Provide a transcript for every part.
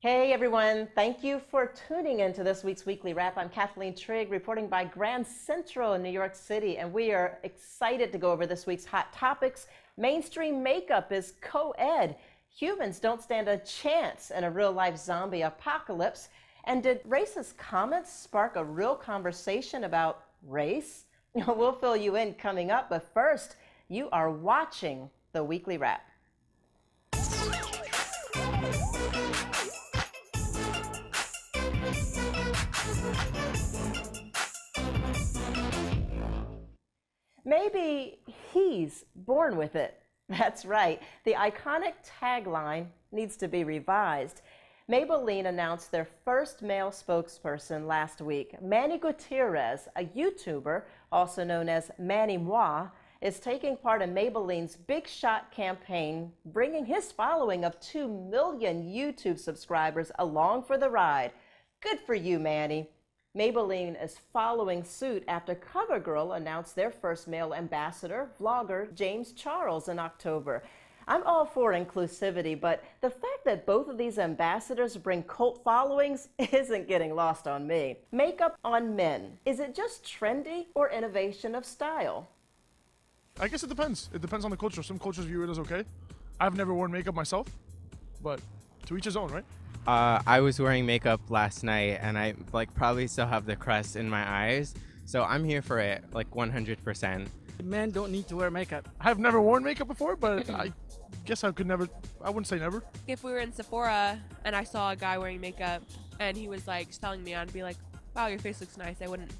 Hey everyone, thank you for tuning into this week's Weekly Wrap. I'm Kathleen Trigg reporting by Grand Central in New York City, and we are excited to go over this week's hot topics. Mainstream makeup is co-ed. Humans don't stand a chance in a real-life zombie apocalypse. And did racist comments spark a real conversation about race? We'll fill you in coming up, but first, you are watching the Weekly Wrap. Maybe he's born with it. That's right. The iconic tagline needs to be revised. Maybelline announced their first male spokesperson last week. Manny Gutierrez, a YouTuber, also known as Manny Moi, is taking part in Maybelline's Big Shot campaign, bringing his following of 2 million YouTube subscribers along for the ride. Good for you, Manny. Maybelline is following suit after CoverGirl announced their first male ambassador, vlogger James Charles, in October. I'm all for inclusivity, but the fact that both of these ambassadors bring cult followings isn't getting lost on me. Makeup on men. Is it just trendy or innovation of style? I guess it depends. It depends on the culture. Some cultures view it as okay. I've never worn makeup myself, but to each his own, right? I was wearing makeup last night, and I probably still have the crust in my eyes, so I'm here for it, 100%. Men don't need to wear makeup. I've never worn makeup before, but I guess I wouldn't say never. If we were in Sephora and I saw a guy wearing makeup and he was just telling me, I'd be like, wow, your face looks nice. I wouldn't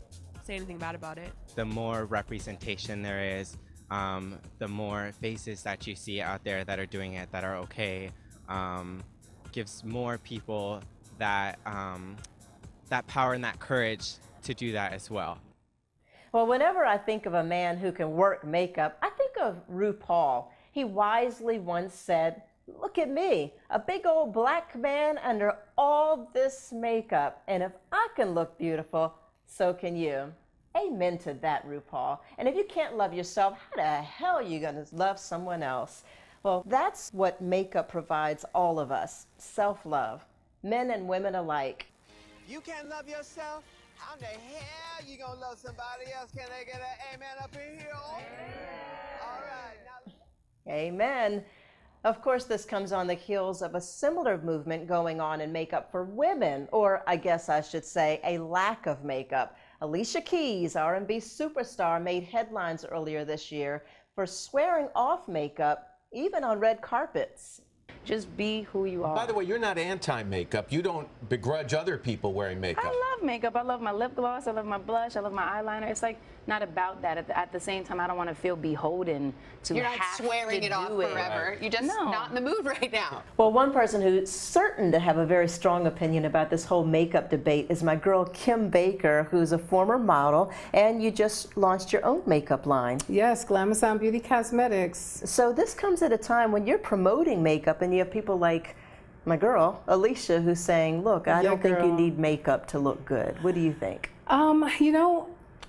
say anything bad about it. The more representation there is, the more faces that you see out there that are doing it, that are okay, gives more people that that power and that courage to do that as well. Well, whenever I think of a man who can work makeup, I think of RuPaul. He wisely once said, "Look at me, a big old black man under all this makeup, and if I can look beautiful, so can you." Amen to that, RuPaul. And if you can't love yourself, how the hell are you going to love someone else? Well, that's what makeup provides all of us, self-love, men and women alike. You can't love yourself? How in the hell you gonna love somebody else? Can they get an amen up in here? All right. Now... Amen. Of course, this comes on the heels of a similar movement going on in makeup for women, or I guess I should say a lack of makeup. Alicia Keys, R&B superstar, made headlines earlier this year for swearing off makeup, even on red carpets. Just be who you are. By the way, you're not anti-makeup. You don't begrudge other people wearing makeup. I love makeup. I love my lip gloss. I love my blush. I love my eyeliner. It's not about that. At the same time, I don't want to feel beholden to You're have not swearing to it off do it. forever. You're just not in the mood right now. Well, one person who's certain to have a very strong opinion about this whole makeup debate is my girl Kim Baker, who's a former model, and you just launched your own makeup line. Yes, Glamazon Beauty Cosmetics. So this comes at a time when you're promoting makeup and you have people like my girl, Alicia, who's saying, look, I don't think you need makeup to look good. What do you think?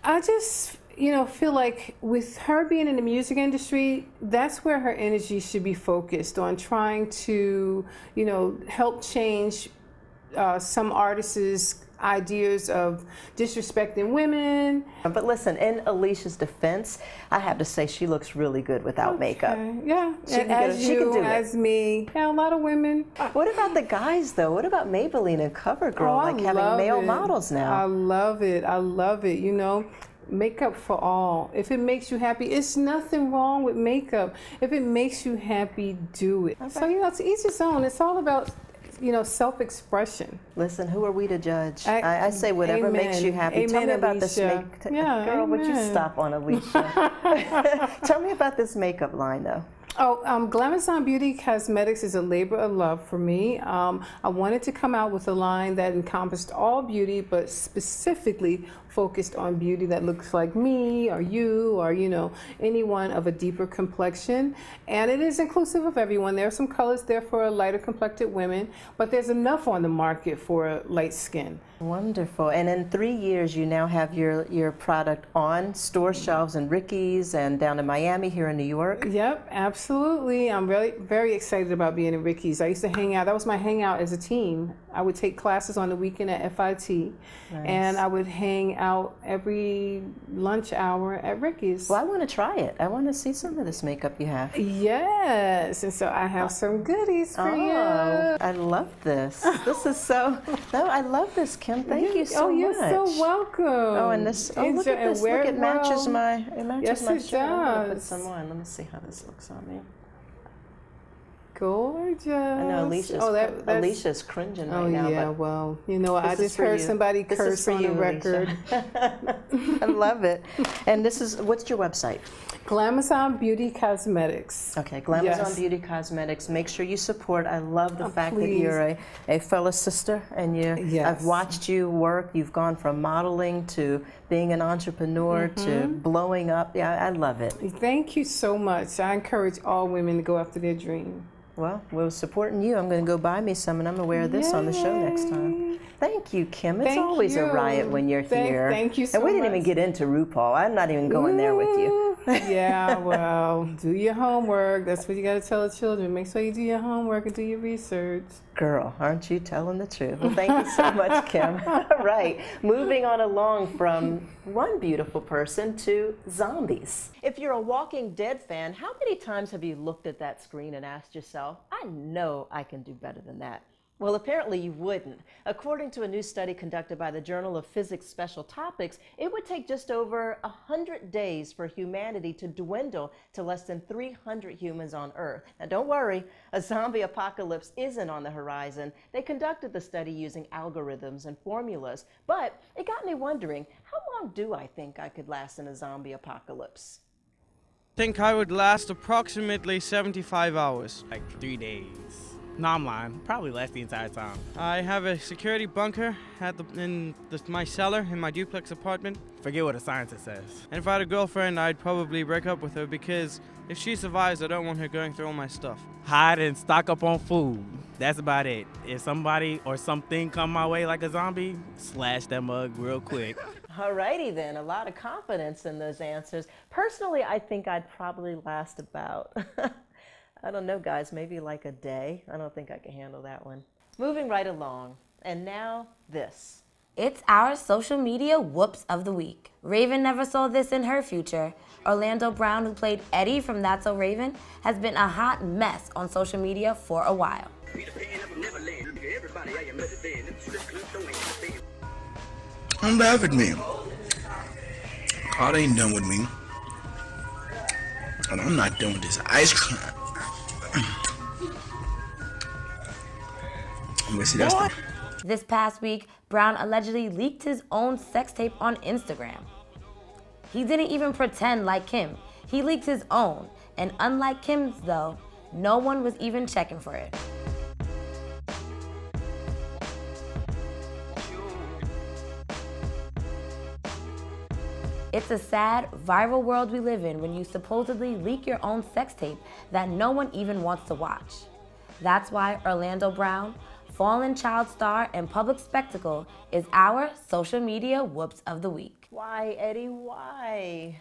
I just, feel like with her being in the music industry, that's where her energy should be focused on trying to, help change some artists' ideas of disrespecting women. But listen, in Alicia's defense, I have to say she looks really good without makeup. Yeah, she can do it. As me, yeah, a lot of women. What about the guys though? What about Maybelline and CoverGirl, having male models now? I love it. I love it. Makeup for all. If it makes you happy, it's nothing wrong with makeup. If it makes you happy, do it. Okay. So, to each his own. It's all about self-expression. Listen, who are we to judge? I say whatever makes you happy. Tell me about this makeup. Girl, would you stop on Alicia? Tell me about this makeup line, though. Glamazon Beauty Cosmetics is a labor of love for me. I wanted to come out with a line that encompassed all beauty, but specifically focused on beauty that looks like me or you or, you know, anyone of a deeper complexion. And it is inclusive of everyone. There are some colors there for lighter complected women, but there's enough on the market for light skin. Wonderful. And in 3 years, you now have your product on store shelves in Ricky's and down in Miami, here in New York. Yep, absolutely. I'm really very excited about being in Ricky's. I used to hang out. That was my hangout as a teen. I would take classes on the weekend at FIT, and I would hang out every lunch hour at Ricky's. Well, I want to try it. I want to see some of this makeup you have. Yes, and so I have some goodies for you. I love this. This is so. No, I love this, Kim. Thank you so much. Oh, you're so welcome. Oh, and this. Oh, look at this. Look, it matches my. It matches yes, my it shirt. I'm gonna put does. some on. Let me see how this looks on me. Gorgeous. I know Alicia's, Alicia's cringing right now. Oh yeah, but well, you know, I this is just for heard you. somebody This curse is for on you, the record. Alicia. I love it. And this is, what's your website? Glamazon Beauty Cosmetics. Okay, Glamazon Yes. Beauty Cosmetics. Make sure you support. I love the fact that please. you're a fellow sister, and I've Yes. watched you work. You've gone from modeling to being an entrepreneur to blowing up. Yeah, I love it. Thank you so much. I encourage all women to go after their dream. Well, we're supporting you. I'm going to go buy me some, and I'm going to wear this on the show next time. Thank you, Kim. It's Thank always a you. riot when you're here. Thank you so And we didn't even much. get into RuPaul. I'm not even going there with you. Yeah, well, do your homework. That's what you got to tell the children. Make sure you do your homework and do your research. Girl, aren't you telling the truth? Well, thank you so much, Kim. All right, moving on along from one beautiful person to zombies. If you're a Walking Dead fan, how many times have you looked at that screen and asked yourself, I know I can do better than that? Well, apparently you wouldn't. According to a new study conducted by the Journal of Physics Special Topics, it would take just over 100 days for humanity to dwindle to less than 300 humans on Earth. Now, don't worry, a zombie apocalypse isn't on the horizon. They conducted the study using algorithms and formulas, but it got me wondering, how long do I think I could last in a zombie apocalypse? I think I would last approximately 75 hours. Like 3 days. No, I'm lying. Probably less the entire time. I have a security bunker in my cellar in my duplex apartment. Forget what a scientist says. And if I had a girlfriend, I'd probably break up with her because if she survives, I don't want her going through all my stuff. Hide and stock up on food. That's about it. If somebody or something come my way like a zombie, slash that mug real quick. Alrighty then, a lot of confidence in those answers. Personally, I think I'd probably last about, I don't know guys, maybe like a day. I don't think I can handle that one. Moving right along, and now this. It's our social media whoops of the week. Raven never saw this in her future. Orlando Brown, who played Eddie from That's So Raven, has been a hot mess on social media for a while. Don't laugh at me. God ain't done with me. And I'm not done with this ice cream. I'm gonna see that stuff. This past week, Brown allegedly leaked his own sex tape on Instagram. He didn't even pretend like Kim. He leaked his own, and unlike Kim's though, no one was even checking for it. It's a sad, viral world we live in when you supposedly leak your own sex tape that no one even wants to watch. That's why Orlando Brown, fallen child star and public spectacle, is our social media whoops of the week. Why, Eddie, why?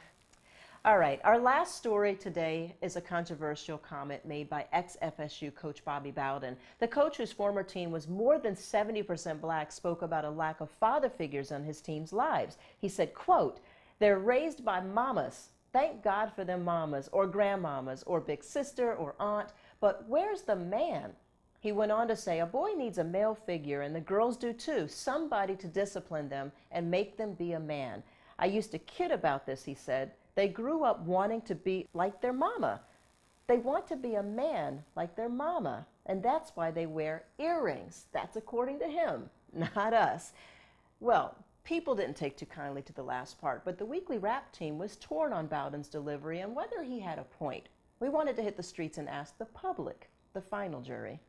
All right, our last story today is a controversial comment made by ex-FSU coach Bobby Bowden. The coach, whose former team was more than 70% black, spoke about a lack of father figures in his team's lives. He said, quote, "They're raised by mamas. Thank God for them mamas or grandmamas or big sister or aunt, but where's the man?" He went on to say, "A boy needs a male figure, and the girls do too, somebody to discipline them and make them be a man. I used to kid about this," he said. "They grew up wanting to be like their mama. They want to be a man like their mama, and that's why they wear earrings." That's according to him, not us. Well, people didn't take too kindly to the last part, but the Weekly Wrap team was torn on Bowden's delivery and whether he had a point. We wanted to hit the streets and ask the public, the final jury.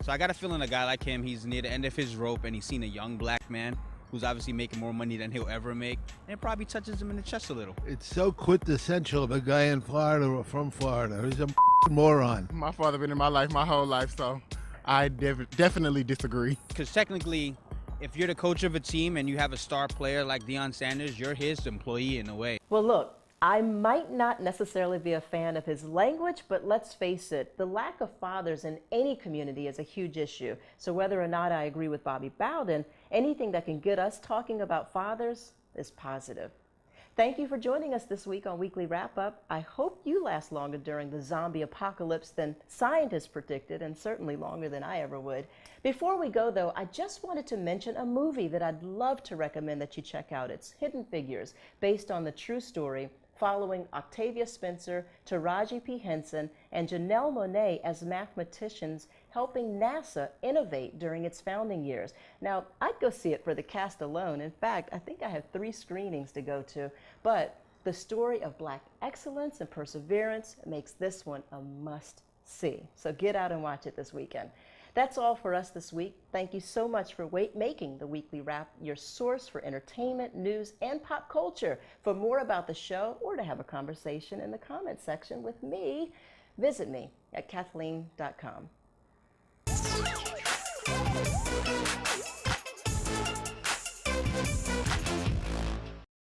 So I got a feeling a guy like him, he's near the end of his rope and he's seen a young black man who's obviously making more money than he'll ever make, and it probably touches him in the chest a little. It's so quintessential of a guy in Florida or from Florida. He's a moron. My father been in my life my whole life, so I definitely disagree. Because technically, if you're the coach of a team and you have a star player like Deion Sanders, you're his employee in a way. Well, look, I might not necessarily be a fan of his language, but let's face it, the lack of fathers in any community is a huge issue. So whether or not I agree with Bobby Bowden, anything that can get us talking about fathers is positive. Thank you for joining us this week on Weekly Wrap Up. I hope you last longer during the zombie apocalypse than scientists predicted, and certainly longer than I ever would. Before we go, though, I just wanted to mention a movie that I'd love to recommend that you check out. It's Hidden Figures, based on the true story following Octavia Spencer, Taraji P. Henson, and Janelle Monáe as mathematicians helping NASA innovate during its founding years. Now, I'd go see it for the cast alone. In fact, I think I have 3 screenings to go to, but the story of Black excellence and perseverance makes this one a must-see. So get out and watch it this weekend. That's all for us this week. Thank you so much for making the Weekly Wrap your source for entertainment, news, and pop culture. For more about the show or to have a conversation in the comments section with me, visit me at Kathleen.com.